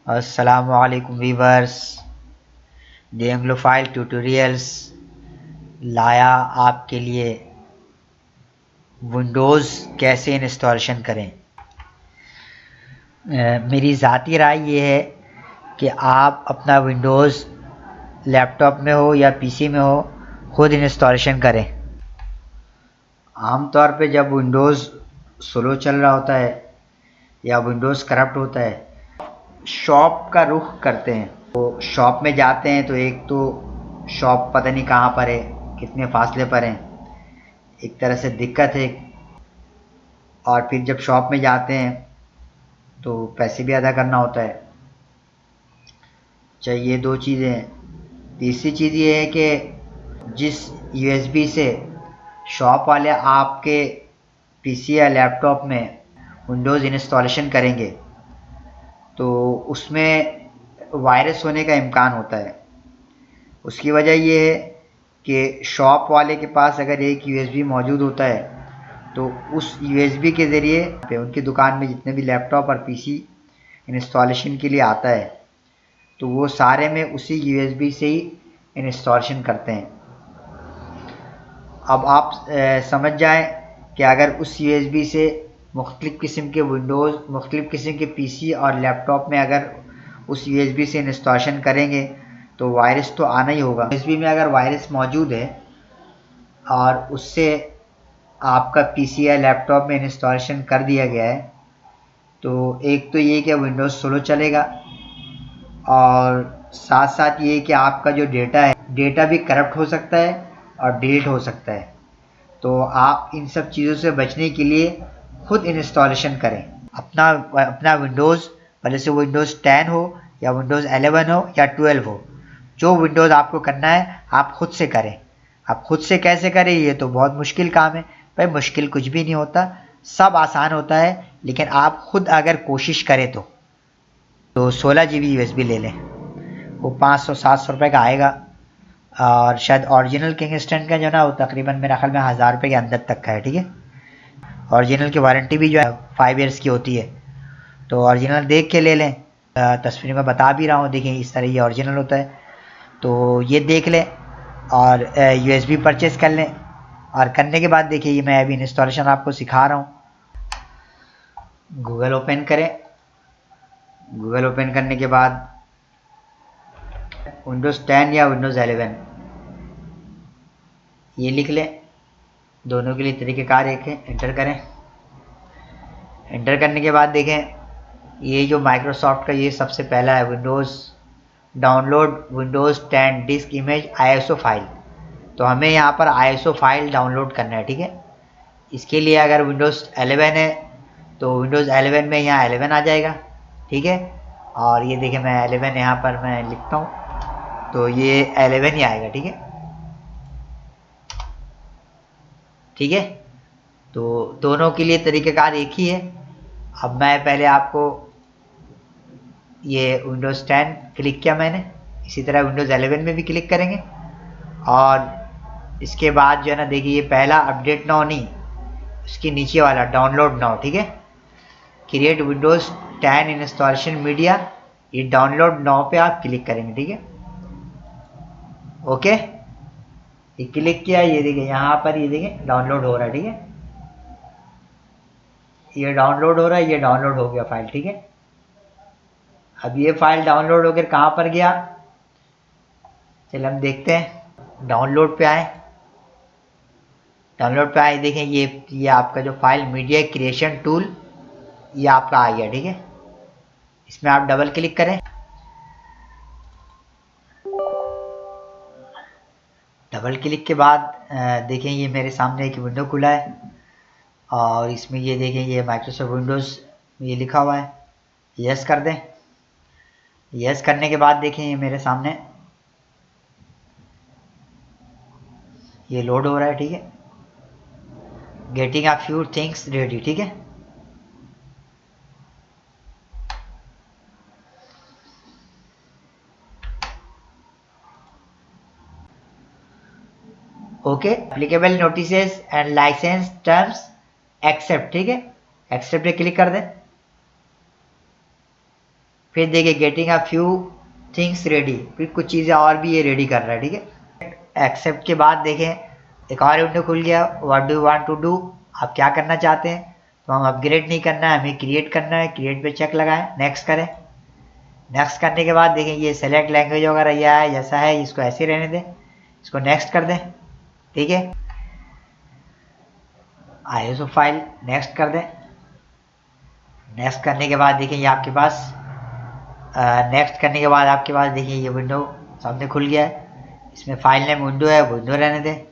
अस्सलामुअलैकुम viewers, the एंग्लोफाइल tutorials लाया आपके लिए विंडोज़ कैसे इंस्टॉलेशन करें। मेरी ज़ाती राय ये है कि आप अपना विंडोज़ लैपटॉप में हो या पीसी में हो खुद इंस्टॉलेशन करें। आमतौर पे जब विंडोज़ स्लो चल रहा होता है या विंडोज़ करप्ट होता है, शॉप का रुख करते हैं। तो शॉप में जाते हैं तो एक तो शॉप पता नहीं कहाँ पर है, कितने फासले पर है, एक तरह से दिक्कत है। और फिर जब शॉप में जाते हैं तो पैसे भी अदा करना होता है। चाहिए दो चीज़ें हैं। तीसरी चीज़ ये है कि जिस यूएसबी से शॉप वाले आपके पीसी या लैपटॉप में विंडोज़ इंस्टॉलेशन करेंगे तो उसमें वायरस होने का इम्कान होता है। उसकी वजह ये है कि शॉप वाले के पास अगर एक यूएसबी मौजूद होता है तो उस यूएसबी के ज़रिए उनकी दुकान में जितने भी लैपटॉप और पीसी इंस्टॉलेशन के लिए आता है तो वो सारे में उसी यूएसबी से ही इंस्टॉलेशन करते हैं। अब आप समझ जाएं कि अगर उस यूएसबी से मुख्तलिफ़ किस्म के विंडोज़, मुख्तलिफ़ किस्म के पीसी और लैपटॉप में अगर उस यूएसबी से इंस्टॉलेशन करेंगे तो वायरस तो आना ही होगा। यूएसबी में अगर वायरस मौजूद है और उससे आपका पीसी या लैपटॉप में इंस्टॉलेशन कर दिया गया है तो एक तो ये कि विंडोज़ स्लो चलेगा और साथ साथ ये कि आपका जो डेटा भी करप्ट हो सकता है और डिलीट हो सकता है। तो आप इन सब चीज़ों से बचने के लिए खुद इंस्टॉलेशन करें। अपना विंडोज़, भले से विंडोज़ 10 हो या विंडोज़ 11 हो या 12 हो, जो विंडोज़ आपको करना है आप खुद से करें। आप खुद से कैसे करें, ये तो बहुत मुश्किल काम है। भाई मुश्किल कुछ भी नहीं होता, सब आसान होता है, लेकिन आप खुद अगर कोशिश करें तो 16 GB यूएसबी ले लें। वो 500-700 रुपये का आएगा और शायद ओरिजिनल किंगस्टन का जो ना वो तकरीबन मेरा ख्याल में 1000 रुपये के अंदर तक का है। ठीक है, ओरिजिनल की वारंटी भी जो है 5 ईयर्स की होती है, तो ओरिजिनल देख के ले लें। तस्वीर में बता भी रहा हूँ, देखिए इस तरह ये ओरिजिनल होता है, तो ये देख लें और यूएसबी परचेज़ कर लें। और करने के बाद देखिए ये मैं अभी इंस्टॉलेशन आपको सिखा रहा हूँ। गूगल ओपन करें। गूगल ओपन करने के बाद विंडोज़ 10 या विंडोज़ 11 ये लिख लें। दोनों के लिए तरीक़ेकार एक है। एंटर करें। एंटर करने के बाद देखें ये जो माइक्रोसॉफ्ट का ये सबसे पहला है, Windows download Windows 10 disc image ISO file. तो हमें यहाँ पर आईएसओ फाइल डाउनलोड करना है। ठीक है, इसके लिए अगर विंडोज़ 11 है तो विंडोज़ 11 में यहाँ 11 आ जाएगा। ठीक है, और ये देखिए मैं 11 यहाँ पर मैं लिखता हूँ तो ये 11 ही आएगा। ठीक है, ठीक है, तो दोनों के लिए तरीक़ेकार एक ही है। अब मैं पहले आपको ये विंडोज़ 10 क्लिक किया मैंने, इसी तरह विंडोज़ 11 में भी क्लिक करेंगे और इसके बाद जो है ना देखिए ये पहला अपडेट नाउ नहीं, उसके नीचे वाला डाउनलोड नाउ। ठीक है, क्रिएट विंडोज़ 10 इंस्टॉलेशन मीडिया, ये डाउनलोड नाउ पे आप क्लिक करेंगे। ठीक है, ओके, ये क्लिक किया, ये देखिए यहाँ पर ये देखिए डाउनलोड हो रहा है। ठीक है, ये डाउनलोड हो रहा है, ये डाउनलोड हो गया फाइल। ठीक है, अब ये फाइल डाउनलोड होकर कहाँ पर गया, चलिए हम देखते हैं। डाउनलोड पे आए, डाउनलोड पे आए, देखें ये आपका जो फाइल मीडिया क्रिएशन टूल ये आपका आ गया। ठीक है, इसमें आप डबल क्लिक करें। डबल क्लिक के बाद देखें ये मेरे सामने एक विंडो खुला है और इसमें ये देखें ये माइक्रोसॉफ्ट विंडोज़ ये लिखा हुआ है। यस कर दें। यस करने के बाद देखें ये मेरे सामने ये लोड हो रहा है। ठीक है, getting a few things ready. ठीक है, okay, applicable notices and licence terms accept. ठीक है, एक्सेप्ट पे क्लिक कर दें। फिर देखिए getting a few things ready, फिर कुछ चीज़ें और भी ये रेडी कर रहा है, ठीक है। एक्सेप्ट के बाद देखें एक और विंडो खुल गया, what do want to do, आप क्या करना चाहते हैं। तो हम अपग्रेड नहीं करना है, हमें क्रिएट करना है, क्रिएट पे चेक लगाएं, नेक्स्ट करें। नेक्स्ट करने के बाद देखें ये सेलेक्ट लैंग्वेज वगैरह यह है जैसा है, इसको ऐसे रहने दें, इसको नेक्स्ट कर दें, ठीक है। आईएसओ फाइल नेक्स्ट कर दें। नेक्स्ट करने के बाद देखिए ये आपके पास नेक्स्ट करने के बाद आपके पास देखिए ये विंडो सामने खुल गया है। इसमें फाइल नेम विंडो है, विंडो रहने दें,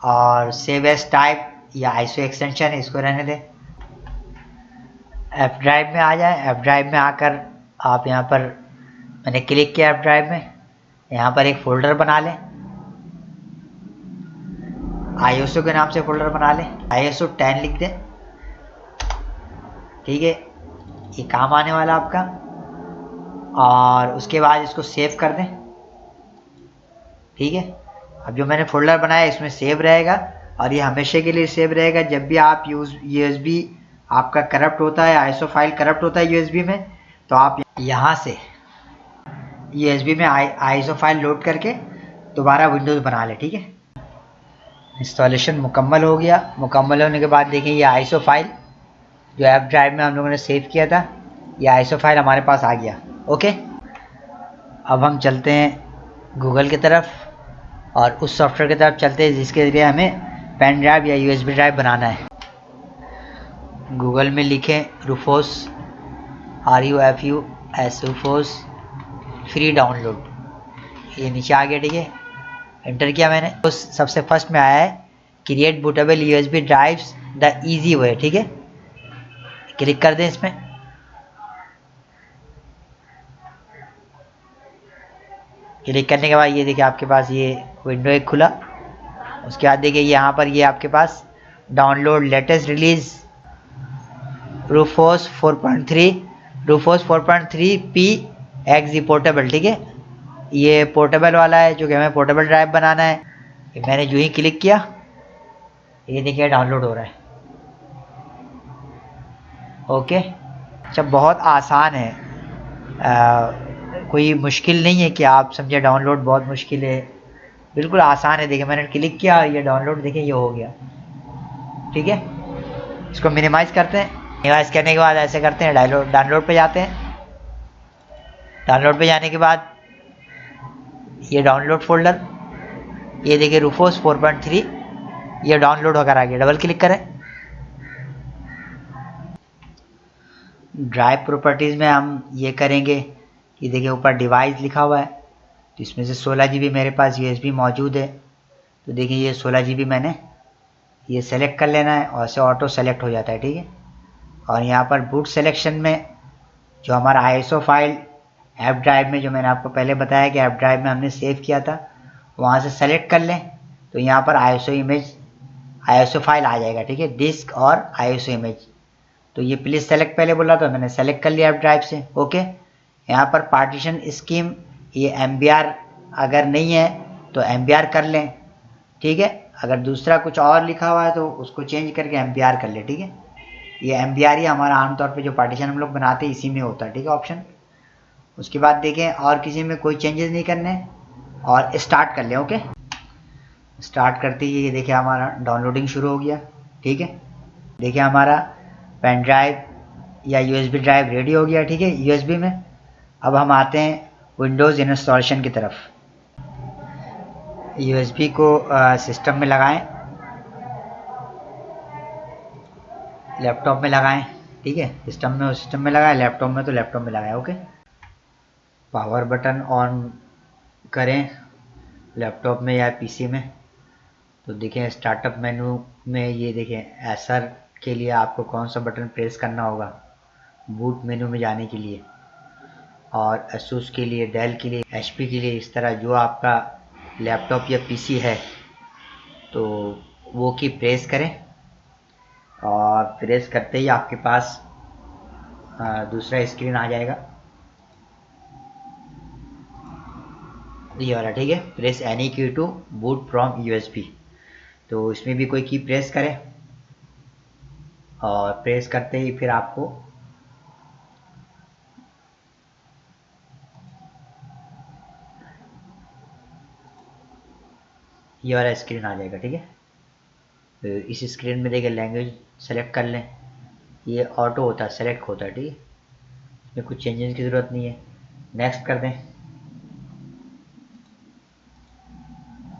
और सेव एज टाइप या आईएसओ एक्सटेंशन है, इसको रहने दें। एफ ड्राइव में आ जाए। एफ ड्राइव में आकर आप यहाँ पर, मैंने क्लिक किया एफ ड्राइव में, यहाँ पर एक फोल्डर बना लें, आईएसओ के नाम से फोल्डर बना लें, आईएसओ 10 लिख दें, ठीक है। ये काम आने वाला आपका। और उसके बाद इसको सेव कर दें, ठीक है। अब जो मैंने फोल्डर बनाया इसमें सेव रहेगा, और ये हमेशा के लिए सेव रहेगा। जब भी आप यूएसबी आपका करप्ट होता है, आईएसओ फाइल करप्ट होता है यूएसबी में, तो आप यहाँ से यूएसबी में आईएसओ फाइल लोड करके दोबारा विंडोज़ बना लें, ठीक है। इंस्टॉलेशन मुकम्मल हो गया। मुकम्मल होने के बाद देखिए ये आईएसओ फाइल जो एफ ड्राइव में हम लोगों ने सेव किया था, ये आईएसओ फाइल हमारे पास आ गया, ओके। अब हम चलते हैं गूगल की तरफ, और उस सॉफ्टवेयर की तरफ चलते हैं जिसके ज़रिए हमें पेन ड्राइव या यूएसबी ड्राइव बनाना है। गूगल में लिखें रूफोस, RUFUS, रूफोस फ्री डाउनलोड, ये नीचे आ गया, ठीक है। एंटर किया मैंने, तो सबसे फर्स्ट में आया है create bootable USB drives the easy way, ठीक है। क्लिक कर दें इसमें। क्लिक करने के बाद ये देखिए आपके पास ये विंडो एक खुला। उसके बाद देखिए यहाँ पर ये आपके पास download latest release Rufus 4.3, Rufus 4.3 PXE portable, ठीक है। ये पोर्टेबल वाला है जो कि हमें पोर्टेबल ड्राइव बनाना है। ये मैंने जो ही क्लिक किया, ये देखिए डाउनलोड हो रहा है, ओके। अच्छा, बहुत आसान है, कोई मुश्किल नहीं है कि आप समझे डाउनलोड बहुत मुश्किल है, बिल्कुल आसान है। देखिए मैंने क्लिक किया, ये डाउनलोड देखिए ये हो गया, ठीक है। इसको मिनिमाइज़ करते हैं। मिनिमाइज़ करने के बाद ऐसे करते हैं, डाउनलोड पे जाते हैं। डाउनलोड पे जाने के बाद ये डाउनलोड फोल्डर, ये देखिए रूफोस 4.3 ये डाउनलोड होकर आ गया। डबल क्लिक करें। ड्राइव प्रॉपर्टीज़ में हम ये करेंगे कि देखिए ऊपर डिवाइस लिखा हुआ है, तो इसमें से 16 GB मेरे पास यूएसबी मौजूद है। तो देखिए ये 16 GB मैंने ये सेलेक्ट कर लेना है, और ऐसे ऑटो सेलेक्ट हो जाता है, ठीक है। और यहाँ पर बूट सिलेक्शन में जो हमारा आईएसओ फाइल एफ ड्राइव में, जो मैंने आपको पहले बताया कि एफ ड्राइव में हमने सेव किया था, वहाँ से सेलेक्ट कर लें। तो यहाँ पर आईएसओ इमेज, आईएसओ फाइल आ जाएगा, ठीक है, डिस्क और आईएसओ इमेज। तो ये प्लीज़ सेलेक्ट पहले बोला तो मैंने सेलेक्ट कर लिया एफ ड्राइव से, ओके। यहाँ पर पार्टीशन स्कीम, ये MBR अगर नहीं है तो MBR कर लें, ठीक है। अगर दूसरा कुछ और लिखा हुआ है तो उसको चेंज करके MBR कर लें, ठीक है। ये MBR ही हमारा आमतौर पे जो पार्टीशन हम लोग बनाते हैं इसी में होता है, ठीक है, ऑप्शन। उसके बाद देखें और किसी में कोई चेंजेस नहीं करने, और स्टार्ट कर लें, ओके। स्टार्ट करते ही ये देखिए हमारा डाउनलोडिंग शुरू हो गया, ठीक है। देखिए हमारा पेन ड्राइव या यूएसबी ड्राइव रेडी हो गया, ठीक है, यूएसबी में। अब हम आते हैं विंडोज़ इंस्टॉलेशन की तरफ। यूएसबी को सिस्टम में लगाएं, लैपटॉप में लगाएं, ठीक है। सिस्टम में लगाएं, लैपटॉप में तो लैपटॉप में लगाएं, ओके। पावर बटन ऑन करें लैपटॉप में या पीसी में। तो देखें स्टार्टअप मेनू में ये देखें एसर के लिए आपको कौन सा बटन प्रेस करना होगा बूट मेनू में जाने के लिए, और एसूस के लिए, डेल के लिए, HP के लिए, इस तरह जो आपका लैपटॉप या पीसी है तो वो की प्रेस करें। और प्रेस करते ही आपके पास दूसरा स्क्रीन आ जाएगा, ये वाला, ठीक है। प्रेस एनी की टू बूट फ्रॉम यूएसबी, तो इसमें भी कोई की प्रेस करें, और प्रेस करते ही फिर आपको ये वाला स्क्रीन आ जाएगा। ठीक है, तो इस स्क्रीन में देखिए लैंग्वेज सेलेक्ट कर लें, ये ऑटो होता है, सेलेक्ट होता है। ठीक है, इसमें कुछ चेंजेस की ज़रूरत नहीं है। नेक्स्ट कर दें।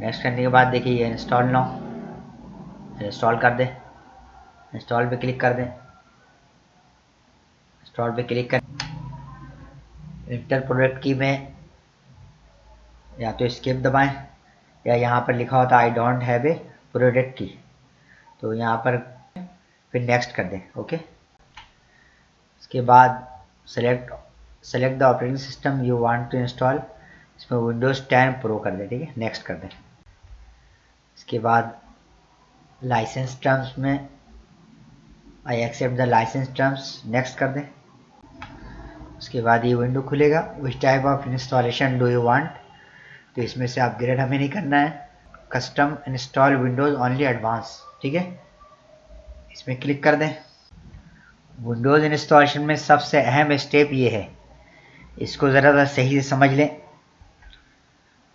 नेक्स्ट करने के बाद देखिए ये इंस्टॉल नाउ, इंस्टॉल कर दें। इंस्टॉल पे क्लिक कर दें। इंस्टॉल पे क्लिक कर, इंटर प्रोडक्ट की में या तो स्किप दबाएं, या यहाँ पर लिखा होता है I don't have a product की, तो यहाँ पर फिर नेक्स्ट कर दें। ओके, इसके बाद select the operating system you want to install, इसमें विंडोज़ 10 प्रो कर दें। ठीक है, नेक्स्ट कर दें। इसके बाद लाइसेंस टर्म्स में I accept the licence terms, next कर दें। उसके बाद ये विंडो खुलेगा, which type of installation do you want, तो इसमें से अपग्रेड हमें नहीं करना है, custom install Windows only advance. ठीक है, इसमें क्लिक कर दें। विंडोज़ इंस्टॉलेशन में सबसे अहम स्टेप ये है, इसको ज़रा सही से समझ लें।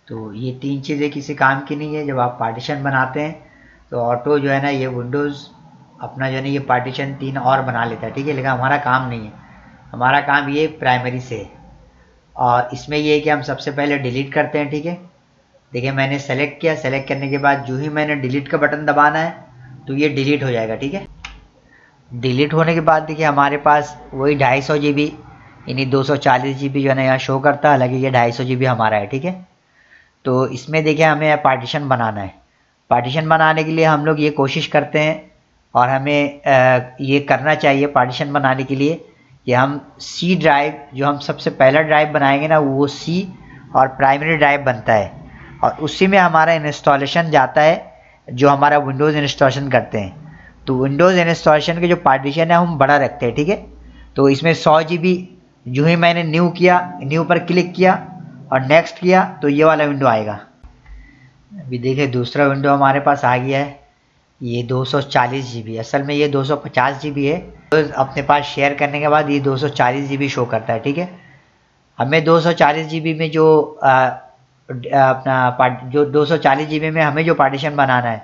तो ये तीन चीज़ें किसी काम की नहीं है। जब आप पार्टीशन बनाते हैं तो ऑटो जो है ना, ये विंडोज़ अपना जो है ना ये पार्टीशन 3 और बना लेता है। ठीक है, लेकिन हमारा काम नहीं है, हमारा काम ये प्राइमरी से है। और इसमें ये है कि हम सबसे पहले डिलीट करते हैं। ठीक है, देखिए मैंने सेलेक्ट किया, सेलेक्ट करने के बाद जो ही मैंने डिलीट का बटन दबाना है तो ये डिलीट हो जाएगा। ठीक है, डिलीट होने के बाद देखिए हमारे पास वही 250 GB यानी 240 GB जो है ना यहाँ शो करता है, हालांकि ये 250 GB हमारा है। ठीक है, तो इसमें देखिए हमें पार्टीशन बनाना है। पार्टीशन बनाने के लिए हम लोग ये कोशिश करते हैं और हमें ये करना चाहिए पार्टीशन बनाने के लिए कि हम सी ड्राइव, जो हम सबसे पहला ड्राइव बनाएंगे ना वो सी और प्राइमरी ड्राइव बनता है, और उसी में हमारा इंस्टॉलेशन जाता है जो हमारा विंडोज़ इंस्टॉलेशन करते हैं। तो विंडोज़ इंस्टॉलेशन के जो पार्टीशन है हम बड़ा रखते हैं। ठीक है, तो इसमें 100 GB जो ही मैंने न्यू किया, न्यू पर क्लिक किया और नेक्स्ट किया तो ये वाला विंडो आएगा। अभी देखिए दूसरा विंडो हमारे पास आ गया है, ये 240 GB, असल में ये 250 GB है। तो अपने पास शेयर करने के बाद ये 240 GB शो करता है। ठीक है, हमें 240 GB में जो जो 240 GB में हमें जो पार्टीशन बनाना है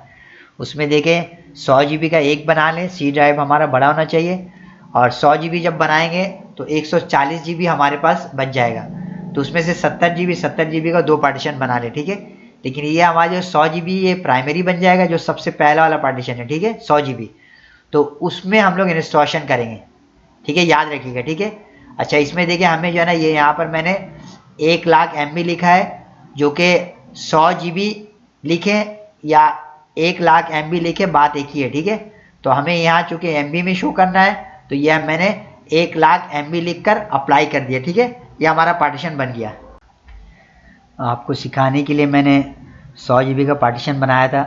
उसमें देखें 100 GB का एक बना लें, सी ड्राइव हमारा बड़ा होना चाहिए, और 100 GB जब बनाएंगे तो 140 GB हमारे पास बच जाएगा। तो उसमें से 70 GB का दो पार्टीशन बना लें। ठीक है, लेकिन ये हमारा जो 100 GB ये प्राइमरी बन जाएगा, जो सबसे पहला वाला पार्टीशन है। ठीक है, 100 GB, तो उसमें हम लोग इंस्टॉलेशन करेंगे। ठीक है, याद रखिएगा। ठीक है, अच्छा इसमें देखिए हमें जो है ना ये यहाँ पर मैंने 1 लाख MB लिखा है, जो कि 100 GB लिखे या 1 लाख MB लिखे, बात एक ही है। ठीक है, तो हमें यहाँ चूंकि MB में शो करना है तो यह मैंने 1 लाख MB लिख कर अप्लाई कर दिया। ठीक है, यह हमारा पार्टीशन बन गया। आपको सिखाने के लिए मैंने 100 GB का पार्टीशन बनाया था।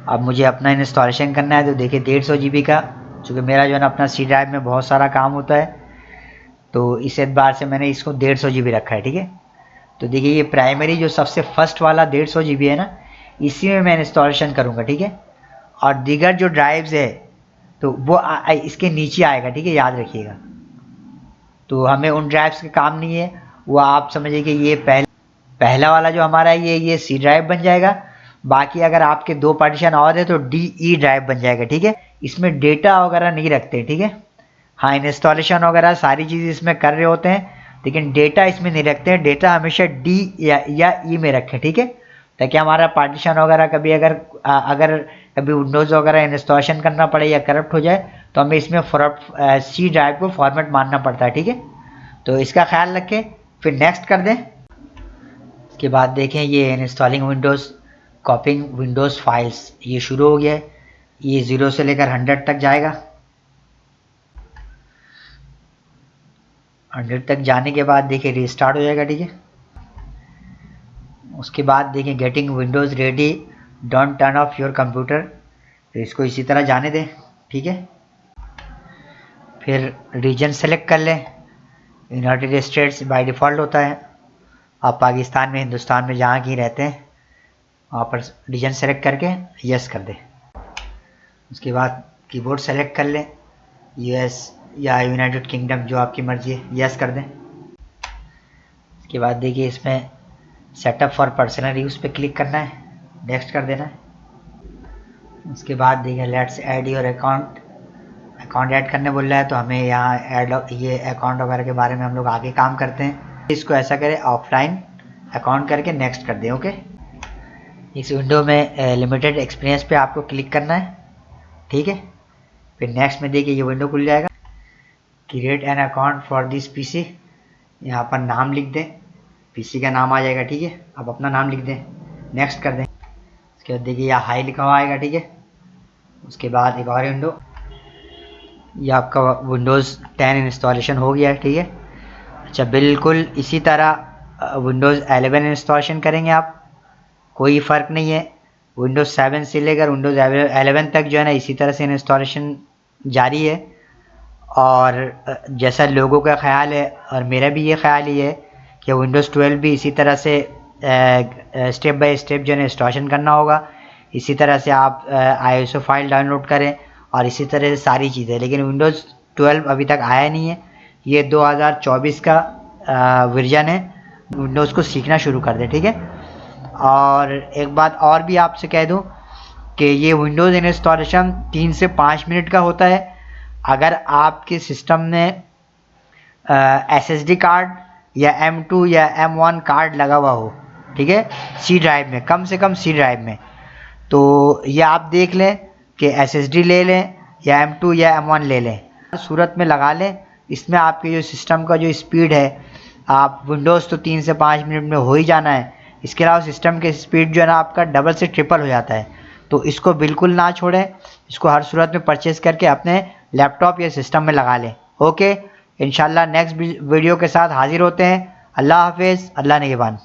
अब मुझे अपना इंस्टॉलेशन करना है तो देखिए 150 GB का, चूँकि मेरा जो है ना अपना सी ड्राइव में बहुत सारा काम होता है तो इस एतबार से मैंने इसको 150 GB रखा है। ठीक है, तो देखिए ये प्राइमरी जो सबसे फर्स्ट वाला 150 GB है ना, इसी में मैं इंस्टॉलेशन करूँगा। ठीक है, और दीगर जो ड्राइव्स है तो वो इसके नीचे आएगा। ठीक है, याद रखिएगा। तो हमें उन ड्राइव्स के काम नहीं है, वो आप समझिए कि ये पहला वाला जो हमारा है ये सी ड्राइव बन जाएगा। बाकी अगर आपके दो पार्टीशन और है तो DE ड्राइव बन जाएगा। ठीक है, इसमें डेटा वगैरह नहीं रखते। ठीक है, हाँ इंस्टॉलेशन वगैरह सारी चीज़ इसमें कर रहे होते हैं, लेकिन डेटा इसमें नहीं रखते हैं। डेटा हमेशा D या E में रखें। ठीक है, ताकि हमारा पार्टीशन वगैरह कभी अगर कभी विंडोज़ वगैरह इंस्टॉलेशन करना पड़े या करप्ट हो जाए तो हमें इसमें सी ड्राइव को फॉर्मेट मानना पड़ता है। ठीक है, तो इसका ख्याल रखें, फिर नेक्स्ट कर दें। के बाद देखें ये इंस्टॉलिंग विंडोज़, कॉपिंग विंडोज़ फाइल्स, ये शुरू हो गया है। ये 0 से लेकर 100 तक जाएगा। 100 तक जाने के बाद देखिए रीस्टार्ट हो जाएगा। ठीक है, उसके बाद देखिए getting Windows ready, don't turn off your computer, तो इसको इसी तरह जाने दें। ठीक है, फिर रीजन सेलेक्ट कर लें। यूनाइटेड स्टेट्स बाय डिफ़ॉल्ट होता है, आप पाकिस्तान में हिंदुस्तान में जहाँ कहीं रहते हैं वहाँ पर रीजन सेलेक्ट करके यस कर दें। उसके बाद कीबोर्ड सेलेक्ट कर लें, US या यूनाइटेड किंगडम, जो आपकी मर्ज़ी है, यस कर दें। उसके बाद देखिए इसमें सेटअप फॉर पर्सनल यूज़ पे क्लिक करना है, नेक्स्ट कर देना है। उसके बाद देखिए let's add your account add करने बोल रहा है, तो हमें यहाँ ऐड ये अकाउंट वगैरह के बारे में हम लोग आगे काम करते हैं। इसको ऐसा करें ऑफलाइन अकाउंट करके नेक्स्ट कर दें। ओके, इस विंडो में लिमिटेड एक्सपीरियंस पे आपको क्लिक करना है, ठीक है। फिर नेक्स्ट में देखिए ये विंडो खुल जाएगा। Create an account for this PC, यहाँ पर नाम लिख दें, पीसी का नाम आ जाएगा, ठीक है। अब अपना नाम लिख दें, नेक्स्ट कर दें। उसके बाद देखिए यहाँ हाई लिखा हुआ आएगा, ठीक है। उसके बाद एक और विंडो, ये आपका विंडोज़ 10 इंस्टॉलेशन हो गया है, ठीक है। अच्छा, बिल्कुल इसी तरह विंडोज़ 11 इंस्टॉलेशन करेंगे आप, कोई फ़र्क नहीं है। विंडोज़ 7 से लेकर विंडोज़ 11 तक जो है ना इसी तरह से इंस्टॉलेशन जारी है। और जैसा लोगों का ख्याल है और मेरा भी ये ख्याल ही है कि विंडोज़ 12 भी इसी तरह से स्टेप बाय स्टेप जो है इंस्टॉलेशन करना होगा। इसी तरह से आप ISO फाइल डाउनलोड करें और इसी तरह से सारी चीज़ें। लेकिन विंडोज़ 12 अभी तक आया नहीं है, ये 2024 का वर्जन है। विंडोज़ को सीखना शुरू कर दें, ठीक है। और एक बात और भी आपसे कह दूं कि ये विंडोज़ इंस्टॉलेशन 3 से 5 मिनट का होता है। अगर आपके सिस्टम में SSD कार्ड या M2 या M1 कार्ड लगा हुआ हो, ठीक है, सी ड्राइव में, कम से कम सी ड्राइव में, तो ये आप देख लें कि SSD ले लें या M2 या M1 ले लें, सूरत में लगा लें। इसमें आपके जो सिस्टम का जो स्पीड है, आप विंडोज़ तो 3 से 5 मिनट में हो ही जाना है, इसके अलावा सिस्टम के स्पीड जो है ना आपका डबल से ट्रिपल हो जाता है। तो इसको बिल्कुल ना छोड़ें, इसको हर सूरत में परचेज़ करके अपने लैपटॉप या सिस्टम में लगा लें। ओके, इंशाल्लाह नेक्स्ट वीडियो के साथ हाजिर होते हैं। अल्लाह हाफिज़, अल्लाह निगहबान।